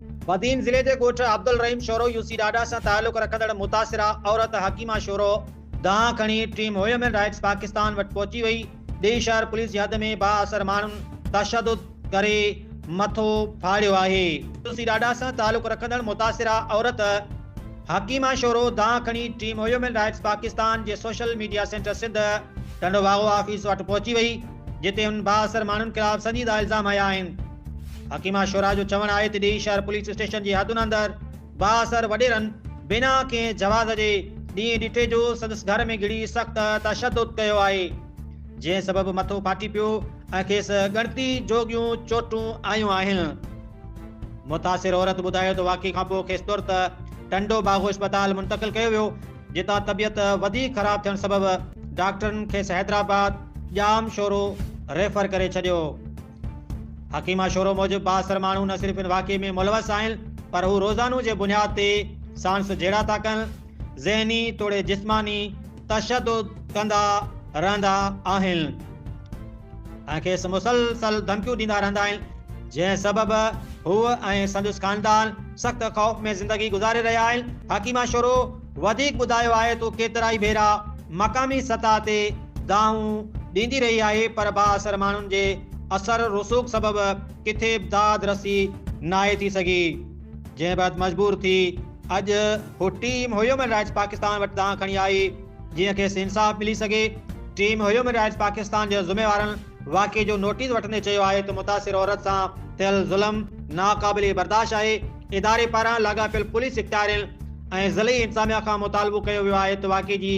बदीन जिले के ॻोठ अब्दुल रहीम शोरो यूसी ॾाॾा सां ताल्लुक़ रखंदड़ मुतासिरा औरत हकीमा शोरो दांह खणी टीम ह्यूमन राइट्स पाकिस्तान वटि पहुची वई। ॾेई शहर पुलिस जी हद में बाअसर माण्हुनि तशदुद करे मथो फाड़ियो आहे। यूसी ॾाॾा सां ताल्लुक़ रखंदड़ मुतासिरा औरत हकीमा शोरो दांह खणी टीम ह्यूमन राइट्स पाकिस्तान जे social media centre Sindh Tando Bago office वटि पहुची वई, जिते हुन बाअसर माण्हुनि खिलाफ़ संजीदा इल्ज़ाम हया आहिनि। हकीमा शोरा जो चवणु आहे त ॾेई शहर पुलिस स्टेशन जी हदुनि अंदरि बाअसर वॾेरनि बिना कंहिं जवाज़ जे ॾींहुं ॾिठे जो संदसि घर में घिड़ी सख़्त तशदुद कयो आहे, जंहिं सबबि मथो फाटी पियो ऐं खेसि ॻणती जोगियूं चोटूं आयूं आहिनि। मुतासिर औरत ॿुधायो त वाक़ई खां पोइ खेसि तुरत टंडो बागो अस्पताल मुंतक़िल कयो वियो, जितां तबियत वधीक ख़राब थियण सबबि डॉक्टरनि खेसि हैदराबाद ॼाम शोरो रेफर करे छॾियो। हकीमा शोरो मूजिबि बाअसर माण्हू न सिर्फ़ इन वाक़े में मुलवस आहिनि, पर हू रोज़ानो जे बुनियाद ते सांस जहिड़ा था कनि, ज़हनी तोड़े जिस्मानी तशदुद कंदा रहंदा आहिनि ऐं खेसि मुसलसल धमकियूं ॾींदा रहंदा आहिनि, जंहिं सबबि हूअ ऐं संदसि ख़ानदान सख़्त ख़ौफ़ में ज़िंदगी गुज़ारे रहिया आहिनि। हकीमा शोरो वधीक ॿुधायो आहे त केतिरा ई भेरा मक़ामी सतह ते दाहूं ॾींदी रही आहे, पर बाअसर माण्हुनि जे असर रसूख़ सबबि किथे दाद रसी नाहे थी सघी, जंहिं बैदि मजबूर थी अॼु हू टीम ह्यूमन राइट्स पाकिस्तान वटि दांह खणी आई, जीअं खेसि इंसाफ़ मिली सघे। टीम ह्यूमन राइट्स पाकिस्तान जे ज़िम्मेवारनि वाक़े जो नोटिस वठंदे चयो आहे त मुतासिर औरत सां थियल ज़ुल्म नाक़ाबिले बर्दाश्त आहे। इदारे पारां लाॻापियल पुलिस इख़्तियारियुनि ऐं ज़िली इंतिज़ामिया खां मुतालबो कयो वियो आहे त वाक़े जी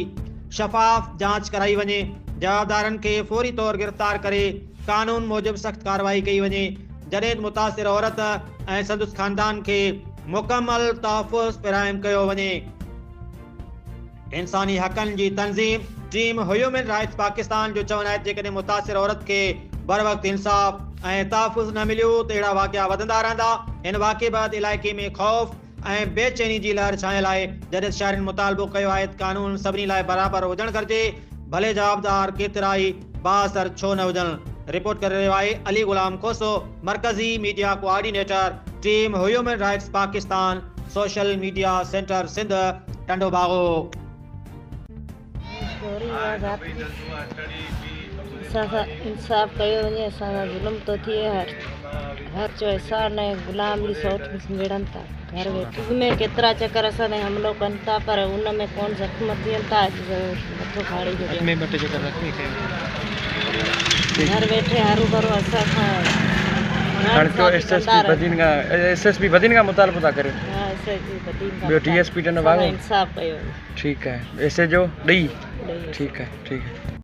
शफ़ाफ़ जांच कराई वञे, जवाबदारनि खे फौरी तौर गिरफ़्तार करे कानून मूजिबि सख़्त कार्रवाई कई वञे, जॾहिं मुतासिर औरत ऐं संदसि ख़ानदान खे मुकमल तहफ़्फ़ुज़ फ़राहम कयो वञे। इंसानी हक़नि जी तंज़ीम टीम ह्यूमन राइट्स पाकिस्तान जो चवणु आहे त जेकॾहिं मुतासिर औरत खे बर वक़्तु इंसाफ़ ऐं तहफ़्फ़ुज़ न मिलियो त अहिड़ा वाक़िआ वधंदा रहंदा। हिन वाक़े बैदि इलाइक़े में ख़ौफ़ ऐं बेचैनी जी लहर छायल आहे, जॾहिं शहरनि मुतालबो कयो आहे त कानून सभिनी लाइ बराबरि हुजणु घुरिजे, भले जवाबदार केतिरा ई बाअसर छो न हुजनि। रिपोर्ट करे रहियो आहे अली गुलाम खोसो, मरकज़ी media coordinator, team human rights Pakistan, social media centre Sindh, Tando Bago. इंसाफ़ कयो वञे, असांजा ज़ुल्म थो थिए, हर जो एहसान ऐं गुलाम जी सौट विढ़नि था। घर वेठे में केतिरा चकर असां हमिलो कनि था, पर उन में कोन ज़ख़्म थियनि था, मथो फाड़ी घर वेठे हरू भरो असां एसएसपी बदीन खां मुतालबो था करियो। ॿियो डीएसपी टंडो बागो इंसाफ़ कयो। ठीकु आहे, एसए जो ॾेई। ठीकु आहे, ठीकु आहे।